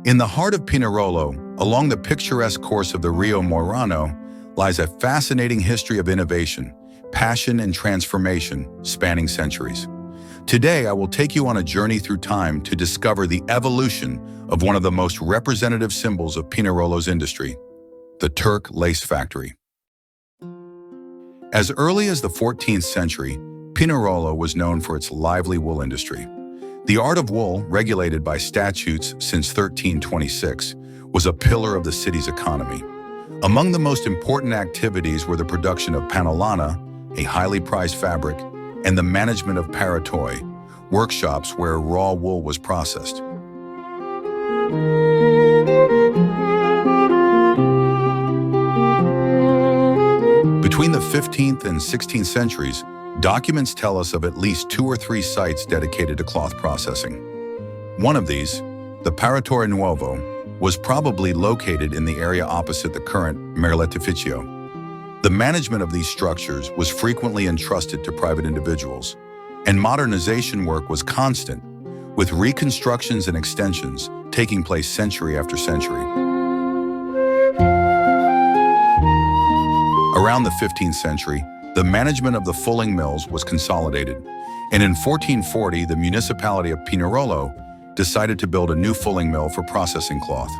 In the heart of Pinerolo, along the picturesque course of the Rio Morano, lies a fascinating history of innovation, passion, and transformation spanning centuries. Today, I will take you on a journey through time to discover the evolution of one of the most representative symbols of Pinerolo's industry, the Türck lace factory. As early as the 14th century, Pinerolo was known for its lively wool industry. The art of wool, regulated by statutes since 1326, was a pillar of the city's economy. Among the most important activities were the production of panolana, a highly prized fabric, and the management of paratoi, workshops where raw wool was processed. Between the 15th and 16th centuries, documents tell us of at least 2 or 3 sites dedicated to cloth processing. One of these, the Paratore Nuovo, was probably located in the area opposite the current Merletificio. The management of these structures was frequently entrusted to private individuals, and modernization work was constant, with reconstructions and extensions taking place century after century. Around the 15th century, the management of the fulling mills was consolidated, and in 1440, the municipality of Pinerolo decided to build a new fulling mill for processing cloth.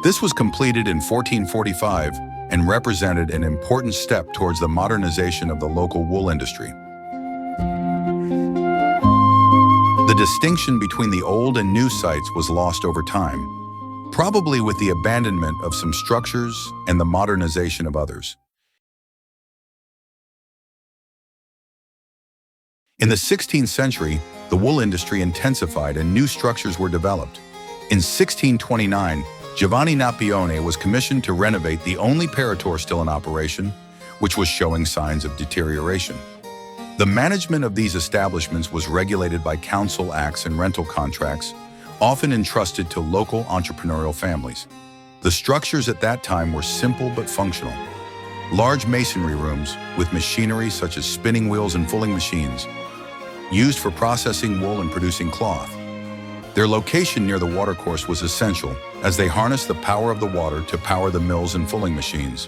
This was completed in 1445 and represented an important step towards the modernization of the local wool industry. The distinction between the old and new sites was lost over time, probably with the abandonment of some structures and the modernization of others. In the 16th century, the wool industry intensified and new structures were developed. In 1629, Giovanni Napione was commissioned to renovate the only paratore still in operation, which was showing signs of deterioration. The management of these establishments was regulated by council acts and rental contracts, often entrusted to local entrepreneurial families. The structures at that time were simple but functional. Large masonry rooms with machinery such as spinning wheels and fulling machines, used for processing wool and producing cloth. Their location near the watercourse was essential, as they harnessed the power of the water to power the mills and fulling machines.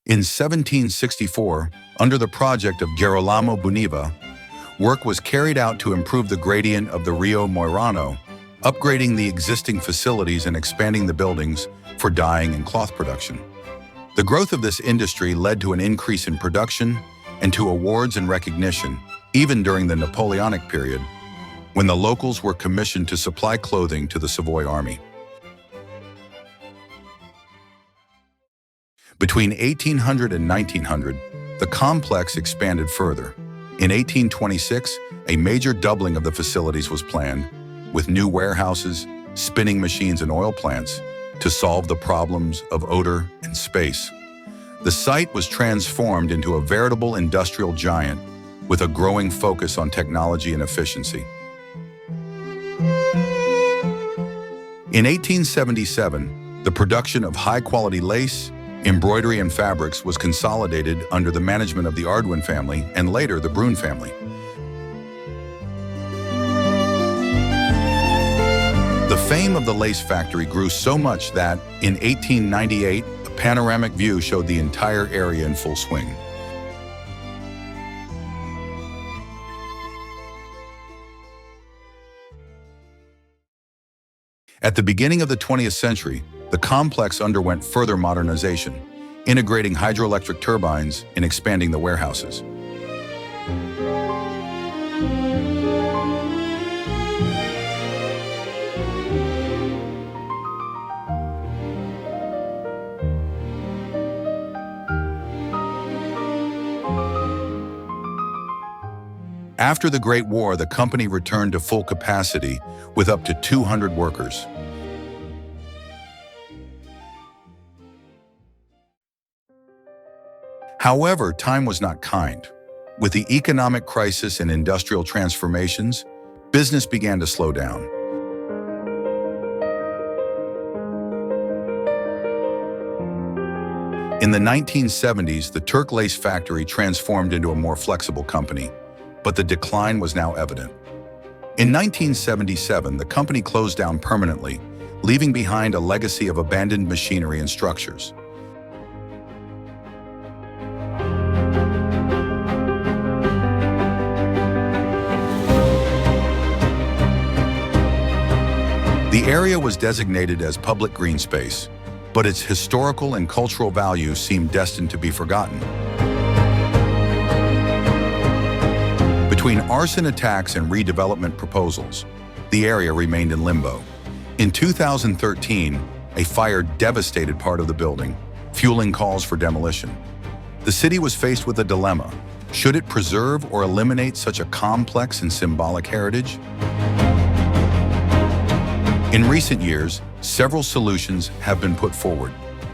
In 1764, under the project of Girolamo Buniva, work was carried out to improve the gradient of the Rio Morano, upgrading the existing facilities and expanding the buildings for dyeing and cloth production. The growth of this industry led to an increase in production and to awards and recognition, even during the Napoleonic period, when the locals were commissioned to supply clothing to the Savoy army. Between 1800 and 1900, the complex expanded further. In 1826, a major doubling of the facilities was planned, with new warehouses, spinning machines, and oil plants, to solve the problems of odor and space. The site was transformed into a veritable industrial giant with a growing focus on technology and efficiency. In 1877, the production of high-quality lace, embroidery, and fabrics was consolidated under the management of the Ardwin family and later the Brun family. The fame of the lace factory grew so much that, in 1898, a panoramic view showed the entire area in full swing. At the beginning of the 20th century, the complex underwent further modernization, integrating hydroelectric turbines and expanding the warehouses. After the Great War, the company returned to full capacity with up to 200 workers. However, time was not kind. With the economic crisis and industrial transformations, business began to slow down. In the 1970s, the Türck lace factory transformed into a more flexible company, but the decline was now evident. In 1977, the company closed down permanently, leaving behind a legacy of abandoned machinery and structures. The area was designated as public green space, but its historical and cultural value seemed destined to be forgotten. Between arson attacks and redevelopment proposals, the area remained in limbo. In 2013, a fire devastated part of the building, fueling calls for demolition. The city was faced with a dilemma. Should it preserve or eliminate such a complex and symbolic heritage? In recent years, several solutions have been put forward,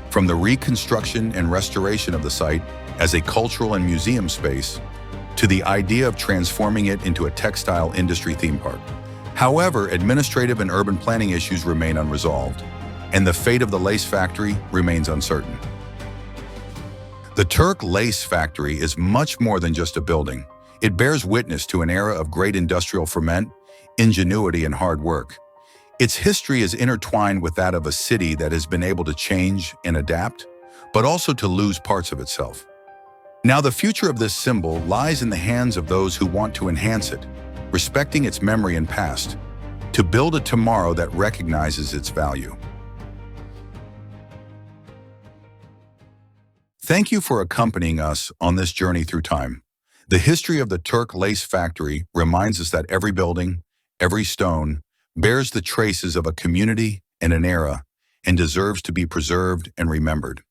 from the reconstruction and restoration of the site as a cultural and museum space to the idea of transforming it into a textile industry theme park. However, administrative and urban planning issues remain unresolved, and the fate of the lace factory remains uncertain. The Türck lace factory is much more than just a building. It bears witness to an era of great industrial ferment, ingenuity, and hard work. Its history is intertwined with that of a city that has been able to change and adapt, but also to lose parts of itself. Now, the future of this symbol lies in the hands of those who want to enhance it, respecting its memory and past, to build a tomorrow that recognizes its value. Thank you for accompanying us on this journey through time. The history of the Türck lace factory reminds us that every building, every stone, bears the traces of a community and an era, and deserves to be preserved and remembered.